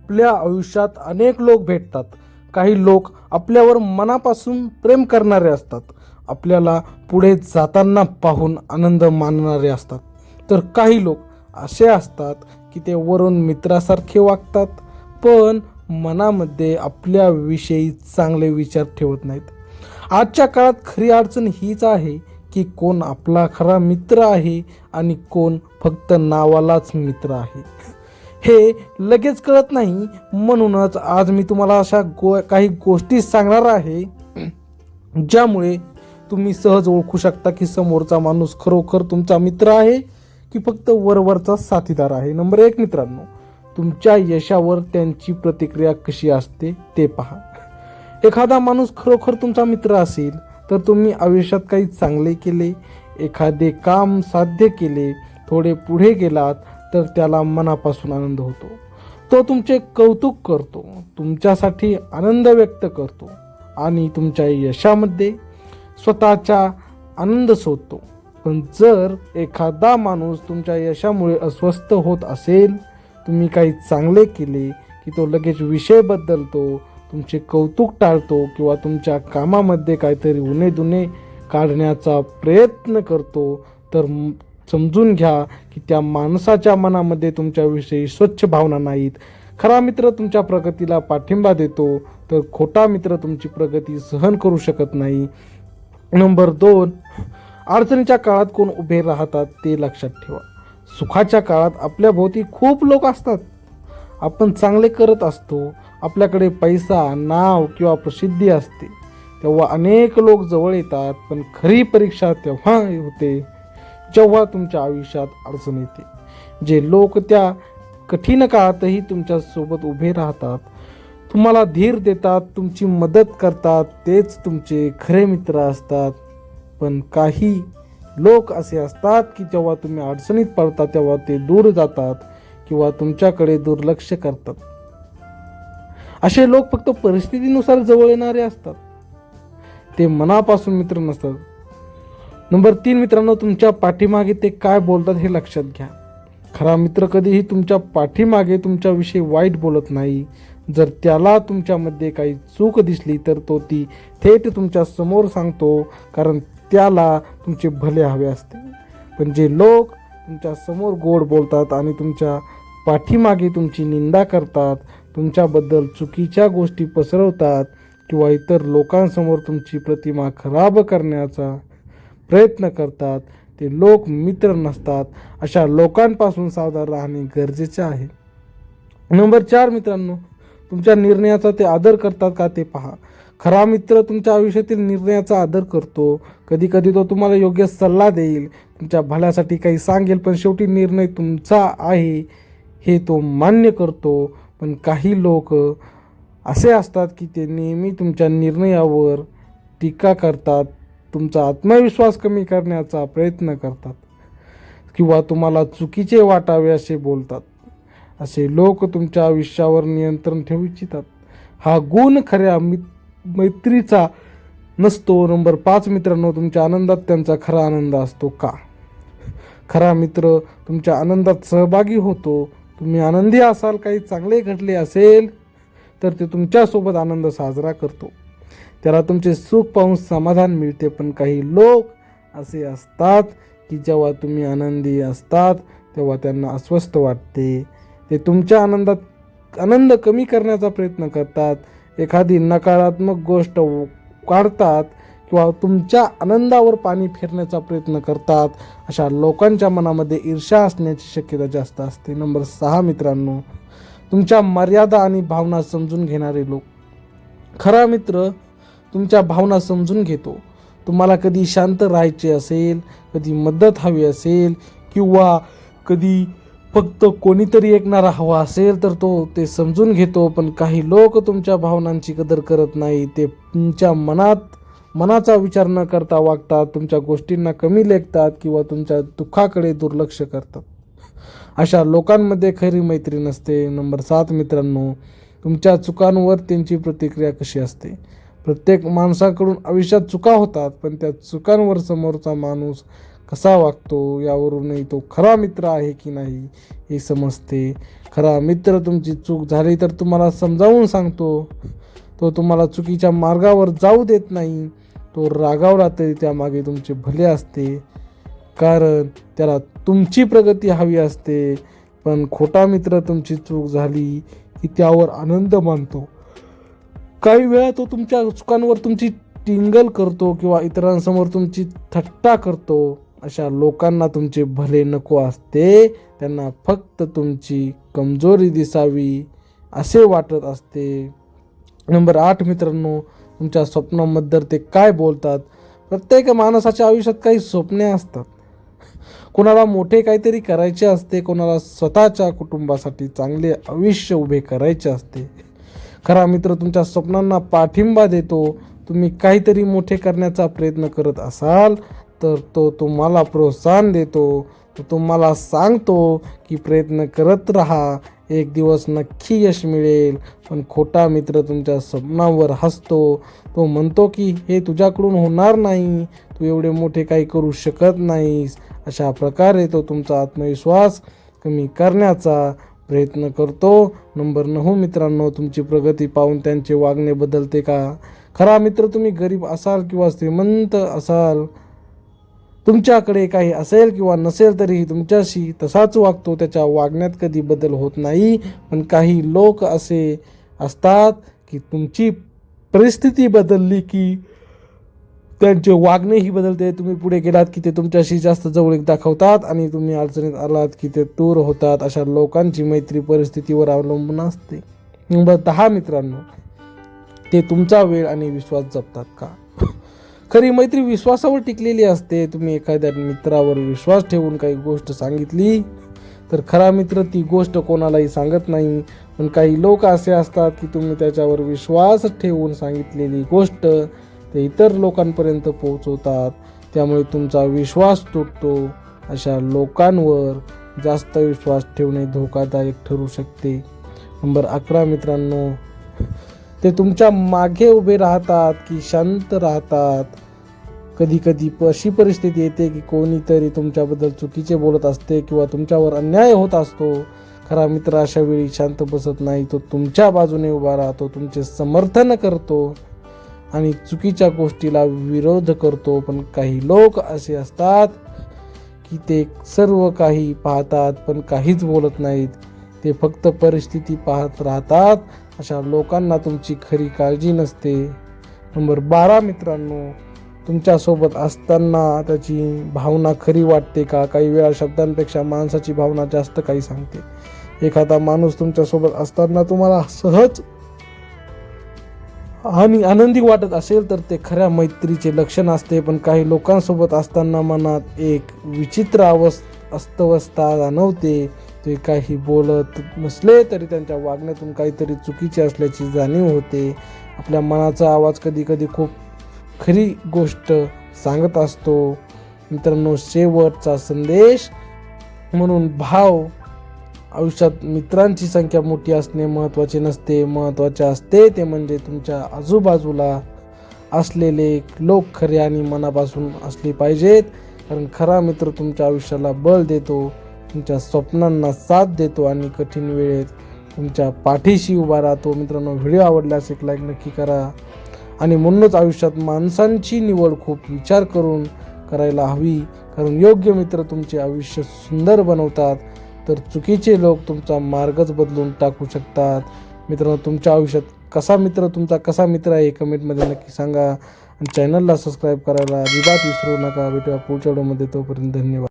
आपल्या आयुष्यात अनेक लोक भेटतात. काही लोक आपल्यावर मनापासून प्रेम करणारे असतात, आपल्याला पुढे जाताना पाहून आनंद मानणारे असतात. तर काही लोक असे असतात की ते वरून मित्रासारखे वागतात, पण मनामध्ये आपल्याविषयी चांगले विचार ठेवत नाहीत. आजच्या काळात खरी अडचण हीच आहे की कोण आपला खरा मित्र आहे आणि कोण फक्त नावालाच मित्र आहे, हे लगेच कळत नाही. म्हणूनच आज मी तुम्हाला अशा काही गोष्टी सांगणार आहे ज्यामुळे तुम्ही सहज ओळखू शकता की समोरचा माणूस खरोखर तुमचा मित्र आहे की फक्त वरवरचा साथीदार आहे. नंबर 1 मित्रांनो, तुमच्या यशावर त्यांची प्रतिक्रिया कशी असते ते पहा. एखादा माणूस खरोखर तुमचा मित्र असेल तर तुम्ही आयुष्यात काही चांगले केले, एखादे काम साध्य केले, थोडे पुढे गेलात तर त्याला मनापासून आनंद होतो. तो तुमचे कौतुक करतो, तुमच्यासाठी आनंद व्यक्त करतो आणि तुमच्या यशामध्ये स्वतःचा आनंद शोधतो. पण जर एखादा माणूस तुमच्या यशामुळे अस्वस्थ होत असेल, तुम्ही काही चांगले केले की तो लगेच विषय बदलतो, तुमचे कौतुक टाळतो किंवा तुमच्या कामामध्ये काहीतरी उणे काढण्याचा प्रयत्न करतो, तर समजून घ्या की त्या माणसाच्या मनामध्ये तुमच्याविषयी स्वच्छ भावना नाहीत. खरा मित्र तुमच्या प्रगतीला पाठिंबा देतो, तर खोटा मित्र तुमची प्रगती सहन करू शकत नाही. नंबर 2, अडचणीच्या काळात कोण उभे राहतात ते लक्षात ठेवा. सुखाच्या काळात आपल्या भोवती खूप लोक असतात. आपण चांगले करत असतो, आपल्याकडे पैसा, नाव किंवा प्रसिद्धी असते, तेव्हा अनेक लोक जवळ येतात. पण खरी परीक्षा तेव्हा होते जेव्हा तुमच्या आयुष्यात अडचण येते. जे लोक त्या कठीण काळातही तुमच्यासोबत उभे राहतात, तुम्हाला धीर देतात, तुमची मदत करतात, तेच तुमचे खरे मित्र असतात. पण काही लोक असे असतात की जेव्हा तुम्ही अडचणीत पडता तेव्हा ते दूर जातात किंवा तुमच्याकडे दुर्लक्ष करतात. असे लोक फक्त परिस्थितीनुसार जवळ येणारे असतात, ते मनापासून मित्र नसतात. नंबर 3 मित्रांनो, तुमच्या पाठीमागे ते काय बोलतात हे लक्षात घ्या. खरा मित्र कधीही तुमच्या पाठीमागे तुमच्याविषयी वाईट बोलत नाही. जर त्याला तुमच्यामध्ये काही चूक दिसली तर तो ती थेट तुमच्या समोर सांगतो, कारण त्याला तुमचे भले हवे असते. पण जे लोक तुमच्या समोर गोड बोलतात आणि तुमच्या पाठीमागे तुमची निंदा करतात, तुमच्याबद्दल चुकीच्या गोष्टी पसरवतात किंवा इतर लोकांसमोर तुमची प्रतिमा खराब करण्याचा प्रयत्न करतात, ते लोक मित्र नसतात. अशा लोकांपासून सावधान राहणे गरजेचे आहे. नंबर 4 मित्रांनो, तुमच्या निर्णयाचा ते आदर करतात का ते पहा. खरा मित्र तुमच्या आयुष्यातील निर्णयाचा आदर करतो. कधी कधी तो तुम्हाला योग्य सल्ला देईल, तुमच्या भल्यासाठी काही सांगेल, पण शेवटी निर्णय तुमचा आहे हे तो मान्य करतो. पण काही लोक असे असतात की ते नेहमी तुमच्या निर्णयावर टीका करतात, तुमचा आत्मविश्वास कमी करण्याचा प्रयत्न करतात किंवा तुम्हाला चुकीचे वाटावे असे बोलतात. असे लोक तुमच्या आयुष्यावर नियंत्रण ठेवू इच्छितात. हा गुण खऱ्या मैत्रीचा नसतो. नंबर 5 मित्रांनो, तुमच्या आनंदात त्यांचा खरा आनंद असतो का. खरा मित्र तुमच्या आनंदात सहभागी होतो. तुम्ही आनंदी असाल, काही चांगले घडले असेल तर ते तुमच्यासोबत आनंद साजरा करतो. त्याला तुमचे सुख पाहून समाधान मिळते. पण काही लोक असे असतात की जेव्हा तुम्ही आनंदी असतात तेव्हा त्यांना अस्वस्थ वाटते. ते तुमच्या आनंद कमी करण्याचा प्रयत्न करतात, एखादी नकारात्मक गोष्ट काढतात किंवा तुमच्या आनंदावर पाणी फिरण्याचा प्रयत्न करतात. अशा लोकांच्या मनामध्ये ईर्ष्या असण्याची शक्यता जास्त असते. नंबर 6 मित्रांनो, तुमच्या मर्यादा आणि भावना समजून घेणारे लोक. खरा मित्र तुमच्या भावना समजून घेतो. तुम्हाला कधी शांत राहायचे असेल, कधी मदत हवी असेल किंवा कधी फक्त कोणीतरी ऐकणारा हवा असेल तर तो ते समजून घेतो. पण काही लोक तुमच्या भावनांची कदर करत नाही. ते तुमच्या मनाचा विचार न करता वागतात, तुमच्या गोष्टींना कमी लेखतात किंवा तुमच्या दुःखाकडे दुर्लक्ष करतात. अशा लोकांमध्ये खरी मैत्री नसते. नंबर 7 मित्रांनो, तुमच्या चुकांवर त्यांची प्रतिक्रिया कशी असते. प्रत्येक माणसाकडून आयुष्यात चुका होतात, पण त्या चुकांवर समोरचा माणूस कसा वागतो यावरूनही तो खरा मित्र आहे की नाही हे समजते. खरा मित्र तुमची चूक झाली तर तुम्हाला समजावून सांगतो. तो तुम्हाला चुकीच्या मार्गावर जाऊ देत नाही. तो रागावला तरी त्यामागे तुमचे भले असते, कारण त्याला तुमची प्रगती हवी असते. पण खोटा मित्र तुमची चूक झाली की त्यावर आनंद मानतो. काही वेळा तो तुमच्या चुकांवर तुमची टिंगल करतो किंवा इतरांसमोर तुमची थट्टा करतो. अशा लोकांना तुमचे भले नको असते. त्यांना फक्त तुमची कमजोरी दिसावी असे वाटत असते. नंबर 8 मित्रांनो, तुमच्या स्वप्नांबद्दल ते काय बोलतात. प्रत्येक माणसाच्या आयुष्यात काही स्वप्ने असतात. कोणाला मोठे काहीतरी करायचे असते, कोणाला स्वतःच्या कुटुंबासाठी चांगले आयुष्य उभे करायचे असते. खरा मित्र तुमच्या स्वप्नांना पाठिंबा देतो. तुम्ही काहीतरी मोठे करण्याचा प्रयत्न करत असाल तर तो तुम्हाला प्रोत्साहन देतो. तो तुम्हाला सांगतो की प्रयत्न करत राहा, एक दिवस नक्की यश मिळेल. पण खोटा मित्र तुमच्या स्वप्नांवर हसतो. तो म्हणतो की हे तुझ्याकडून होणार नाही, तू एवढे मोठे काही करू शकत नाहीस. अशा प्रकारे तो तुमचा आत्मविश्वास कमी करण्याचा प्रयत्न करतो. नंबर 9 मित्रांनो, तुमची प्रगती पाहून त्यांचे वागणे बदलते का. खरा मित्र तुम्ही गरीब असाल किंवा श्रीमंत असाल, तुमच्याकडे काही असेल किंवा नसेल तरीही तुमच्याशी तसाच वागतो. त्याच्या वागण्यात कधी बदल होत नाही. पण काही लोक असे असतात की तुमची परिस्थिती बदलली की त्यांचे वागणेही बदलते. तुम्ही पुढे गेलात की ते तुमच्याशी जास्त जवळीक दाखवतात आणि तुम्ही अडचणीत आलात की ते दूर होतात. अशा लोकांची मैत्री परिस्थितीवर अवलंबून असते. नंबर 10 मित्रांनो, ते तुमचा वेळ आणि विश्वास जपतात का. खरी मैत्री विश्वासावर टिकलेली असते. तुम्ही एखाद्या मित्रावर विश्वास ठेवून काही गोष्ट सांगितली तर खरा मित्र ती गोष्ट कोणालाही सांगत नाही. पण काही लोक असे असतात की तुम्ही त्याच्यावर विश्वास ठेवून सांगितलेली गोष्ट ते इतर लोकांपर्यंत पोहोचवतात. त्यामुळे तुमचा विश्वास तुटतो. अशा लोकांवर जास्त विश्वास ठेवणे धोकादायक ठरू शकते. नंबर 11 मित्रांनो, ते तुमच्या मागे उभे राहतात की शांत राहतात. कधी कधी अशी परिस्थिती येते की कोणीतरी तुमच्याबद्दल चुकीचे बोलत असते किंवा तुमच्यावर अन्याय होत असतो. खरा मित्र अशा वेळी शांत बसत नाही. तो तुमच्या बाजूने उभा राहतो, तुमचे समर्थन करतो आणि चुकीच्या गोष्टीला विरोध करतो. पण काही लोक असे असतात की ते सर्व काही पाहतात पण काहीच बोलत नाहीत. ते फक्त परिस्थिती पाहत राहतात. अशा लोकांना तुमची खरी काळजी नसते. नंबर 12 मित्रांनो, तुमच्यासोबत असताना त्याची भावना खरी वाटते का. काही वेळा शब्दांपेक्षा माणसाची भावना जास्त काही सांगते. एखादा माणूस तुमच्यासोबत असताना तुम्हाला सहज आणि आनंदी वाटत असेल तर ते खऱ्या मैत्रीचे लक्षण असते. पण काही लोकांसोबत असताना मनात एक विचित्र अस्वस्थता जाणवते. ते काही बोलत नसले तरी त्यांच्या वागण्यातून काहीतरी चुकीचे असल्याची जाणीव होते. आपल्या मनाचा आवाज कधी कधी खूप खरी गोष्ट सांगत असतो. मित्रांनो, शेवटचा संदेश म्हणून भाव आयुष्यात मित्रांची संख्या मोठी असणे महत्त्वाचे नसते. महत्त्वाचे असते ते म्हणजे तुमच्या आजूबाजूला असलेले लोक खरे आणि मनापासून असले पाहिजेत. कारण खरा मित्र तुमच्या आयुष्याला बळ देतो, तुमच्या स्वप्नांना साथ देतो आणि कठीण वेळेत तुमच्या पाठीशी उभा राहतो. मित्रांनो, व्हिडिओ आवडल्यास एक लाईक नक्की करा. आणि म्हणूनच आयुष्यात माणसांची निवड खूप विचार करून करायला हवी. कारण योग्य मित्र तुमचे आयुष्य सुंदर बनवतात, तर चुकीचे लोक तुमचा मार्गच बदलून टाकू शकतात. मित्रांनो, तुमच्या आयुष्यात तुमचा कसा मित्र आहे कमेंटमध्ये नक्की सांगा. आणि चॅनलला सबस्क्राईब करायला अजिबात विसरू नका. भेटूया पुढच्या व्हिडिओमध्ये. तोपर्यंत धन्यवाद.